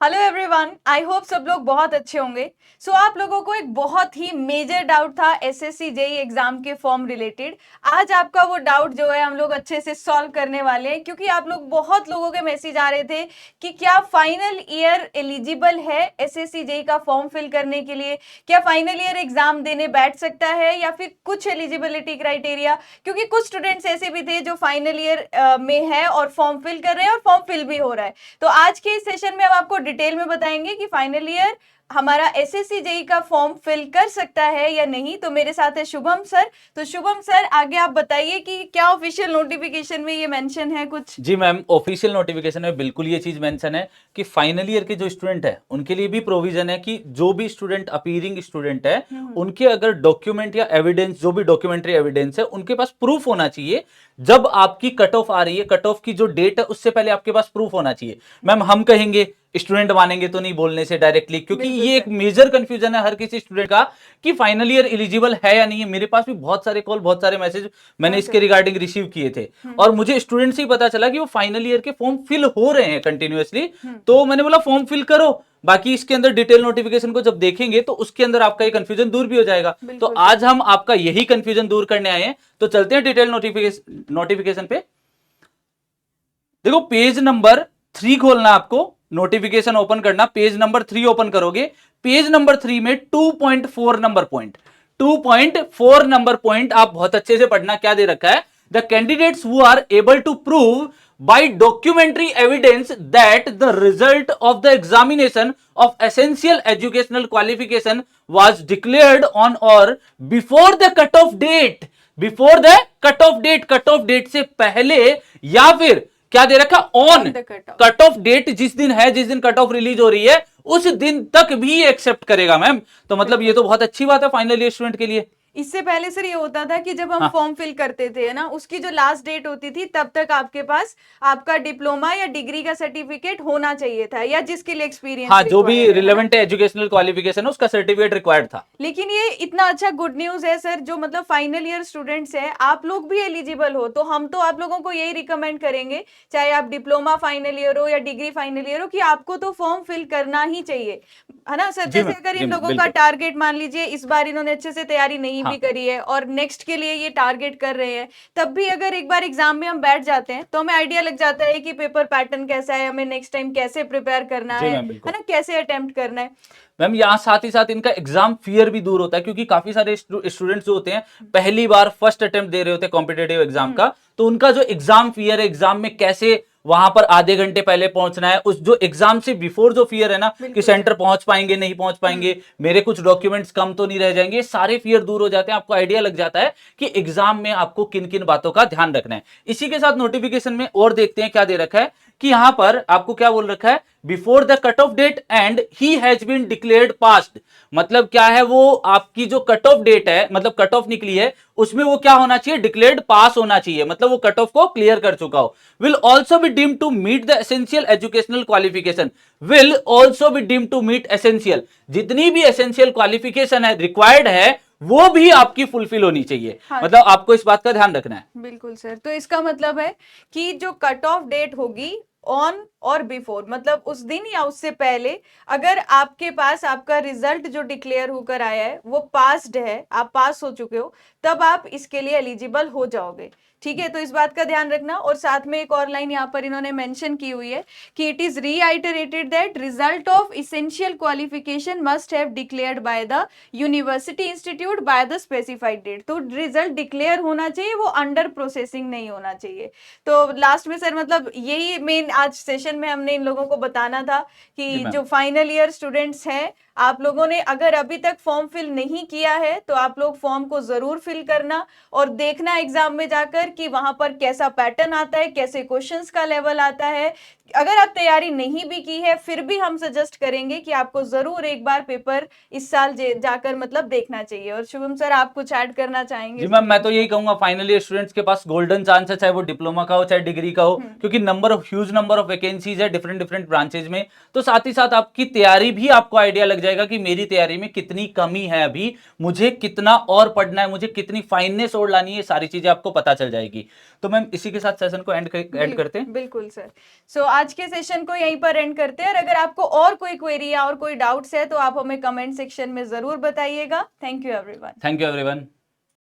Hello everyone, I hope सब लोग बहुत अच्छे होंगे। आप लोगों को एक बहुत ही मेजर डाउट था एसएससी जेई एग्जाम के फॉर्म रिलेटेड। आज आपका वो डाउट जो है हम लोग अच्छे से सॉल्व करने वाले हैं, क्योंकि आप लोग बहुत लोगों के मैसेज आ रहे थे कि क्या फाइनल ईयर एलिजिबल है एसएससी जेई का फॉर्म फिल करने के लिए, क्या फाइनल ईयर एग्जाम देने बैठ सकता है या फिर कुछ एलिजिबिलिटी क्राइटेरिया। क्योंकि कुछ स्टूडेंट्स ऐसे भी थे जो फाइनल ईयर में है और फॉर्म फिल कर रहे हैं और फॉर्म फिल भी हो रहा है। तो आज के इस सेशन में हम आपको डिटेल में बताएंगे कि फाइनल ईयर हमारा एसएससी जेई का फॉर्म फिल कर सकता है या नहीं। तो मेरे साथ है शुभम सर। तो शुभम सर, आगे आप बताइए कि क्या ऑफिशियल नोटिफिकेशन में ये मेंशन है कुछ। जी मैम, ऑफिशियल नोटिफिकेशन में बिल्कुल ये चीज मेंशन है कि फाइनल ईयर के जो स्टूडेंट है उनके लिए भी प्रोविजन है कि जो भी स्टूडेंट अपीयरिंग स्टूडेंट है उनके अगर डॉक्यूमेंट या एविडेंस, जो भी डॉक्यूमेंट्री एविडेंस है, उनके पास प्रूफ होना चाहिए। जब आपकी कट ऑफ आ रही है, कट ऑफ की जो डेट है उससे पहले आपके पास प्रूफ होना चाहिए। मैम, हम कहेंगे स्टूडेंट मानेंगे तो नहीं बोलने से डायरेक्टली, क्योंकि ये एक मेजर कंफ्यूजन है हर किसी स्टूडेंट का कि फाइनल ईयर एलिजिबल है या नहीं है। मेरे पास भी बहुत सारे कॉल, बहुत सारे मैसेज मैंने इसके रिगार्डिंग रिसीव किए थे और मुझे स्टूडेंट से ही पता चला कि वो फाइनल ईयर के फॉर्म फिल हो रहे हैं कंटिन्यूअसली। तो मैंने बोला फॉर्म फिल करो, बाकी इसके अंदर डिटेल नोटिफिकेशन को जब देखेंगे तो उसके अंदर आपका ये कंफ्यूजन दूर भी हो जाएगा। तो आज हम आपका यही कंफ्यूजन दूर करने आए हैं। तो चलते हैं डिटेल नोटिफिकेशन पे। देखो, पेज नंबर 3 खोलना आपको, नोटिफिकेशन ओपन करना, पेज नंबर 3 ओपन करोगे। पेज नंबर 3 में 2.4 नंबर पॉइंट, 2.4 नंबर पॉइंट आप बहुत अच्छे से पढ़ना। क्या दे रखा है? The candidates who are able to prove by documentary evidence that the result of the examination of essential educational qualification was declared on or before the cutoff date, before the cutoff date, cutoff date से पहले, या फिर क्या दे रखा, on cut off date, जिस दिन है, जिस दिन कट ऑफ रिलीज हो रही है उस दिन तक भी एक्सेप्ट करेगा मैम। तो मतलब ये तो बहुत अच्छी बात है फाइनल ईयर स्टूडेंट के लिए। इससे पहले सर ये होता था कि जब हम फॉर्म फिल करते थे ना, उसकी जो लास्ट डेट होती थी तब तक आपके पास आपका डिप्लोमा या डिग्री का सर्टिफिकेट होना चाहिए था, या जिसके लिए एक्सपीरियंस, हाँ, जो भी रिलेवेंट एजुकेशनल क्वालिफिकेशन है उसका सर्टिफिकेट रिक्वायर्ड था। लेकिन ये इतना अच्छा गुड न्यूज है सर, जो मतलब फाइनल ईयर स्टूडेंट्स हैं, आप लोग भी एलिजिबल हो। तो हम तो आप लोगों को यही रिकमेंड करेंगे, चाहे आप डिप्लोमा फाइनल ईयर हो या डिग्री फाइनल ईयर हो, कि आपको तो फॉर्म फिल करना ही चाहिए, है ना सर। जैसे अगर इन लोगों का टारगेट, मान लीजिए इस बार इन्होंने अच्छे से तैयारी नहीं भी करी है और नेक्स्ट के लिए ये टारगेट कर रहे हैं, तब भी अगर एक बार एग्जाम में हम बैठ जाते हैं तो हमें आइडिया लग जाता है कि पेपर पैटर्न कैसा है, हमें नेक्स्ट टाइम कैसे प्रिपेयर करना है ना, कैसे अटेम्प्ट करना है। मैम, यहाँ साथ ही साथ इनका एग्जाम फियर भी दूर होता है, क्योंकि काफी सारे स्टूडेंट्स जो होते हैं पहली बार फर्स्ट अटेम्प्ट दे रहे होते हैं कॉम्पिटेटिव एग्जाम का, तो उनका जो एग्जाम फियर है, एग्जाम में कैसे वहां पर आधे घंटे पहले पहुंचना है, उस जो एग्जाम से बिफोर जो फियर है ना कि सेंटर पहुंच पाएंगे नहीं पहुंच पाएंगे, मेरे कुछ डॉक्यूमेंट्स कम तो नहीं रह जाएंगे, सारे फियर दूर हो जाते हैं। आपको आइडिया लग जाता है कि एग्जाम में आपको किन किन बातों का ध्यान रखना है। इसी के साथ नोटिफिकेशन में और देखते हैं क्या दे रखा है कि यहां पर आपको क्या बोल रखा है, before the cut off date and he has been declared passed. मतलब क्या है, वो आपकी जो कट ऑफ डेट है, मतलब कट ऑफ निकली है, उसमें वो क्या होना चाहिए, डिक्लेयर्ड पास होना चाहिए, मतलब वो कट ऑफ को क्लियर कर चुका हो। Will also be deemed to meet the essential educational qualification, will also be deemed to meet essential, जितनी भी एसेंशियल क्वालिफिकेशन है, रिक्वायर्ड है, वो भी आपकी फुलफिल होनी चाहिए। मतलब आपको इस बात का ध्यान रखना है। बिल्कुल सर। तो इसका मतलब है कि जो कट ऑफ डेट होगी ऑन और बिफोर, मतलब उस दिन या उससे पहले, अगर आपके पास आपका रिजल्ट जो डिक्लेयर होकर आया है वो पास्ड है, आप पास हो चुके हो, तब आप इसके लिए एलिजिबल हो जाओगे। ठीक है, तो इस बात का ध्यान रखना। और साथ में एक और लाइन यहाँ पर इन्होंने मेंशन की हुई है कि it is reiterated that result of essential qualification must have declared by the university institute by the specified date. तो रिजल्ट डिक्लेयर होना चाहिए, वो अंडर प्रोसेसिंग नहीं होना चाहिए। तो लास्ट में सर मतलब यही मेन आज सेशन में हमने इन लोगों को बताना था कि जो फाइनल ईयर स्टूडेंट्स हैं, आप लोगों ने अगर अभी तक फॉर्म फिल नहीं किया है तो आप लोग फॉर्म को जरूर फिल करना और देखना एग्जाम में जाकर कि वहां पर कैसा पैटर्न आता है, कैसे क्वेश्चंस का लेवल आता है। अगर आप तैयारी नहीं भी की है फिर भी हम सजेस्ट करेंगे कि आपको जरूर एक बार पेपर इस साल जाकर मतलब देखना चाहिए। और शुभम सर, आप कुछ ऐड करना चाहेंगे? जी मैम, मैं तो यही कहूंगा फाइनल ईयर स्टूडेंट्स के पास गोल्डन चांस है, चाहे वो डिप्लोमा का हो चाहे डिग्री का हो, क्योंकि ह्यूज नंबर ऑफ वैकेंसीज है डिफरेंट डिफरेंट ब्रांचेज में। तो साथ ही साथ आपकी तैयारी भी, आपको आइडिया लग जाएगा कि मेरी तैयारी में कितनी कमी है, अभी मुझे कितना और पढ़ना है, मुझे कितनी फाइननेस और लानी है, सारी चीजें आपको पता चल जाएगी। तो मैम इसी के साथ सेशन को एंड करते हैं। बिल्कुल सर। आज के सेशन को यहीं पर एंड करते हैं, और अगर आपको और कोई क्वेरी या और कोई डाउट्स है तो आप हमें कमेंट सेक्शन में जरूर बताइएगा। Thank you everyone. Thank you everyone.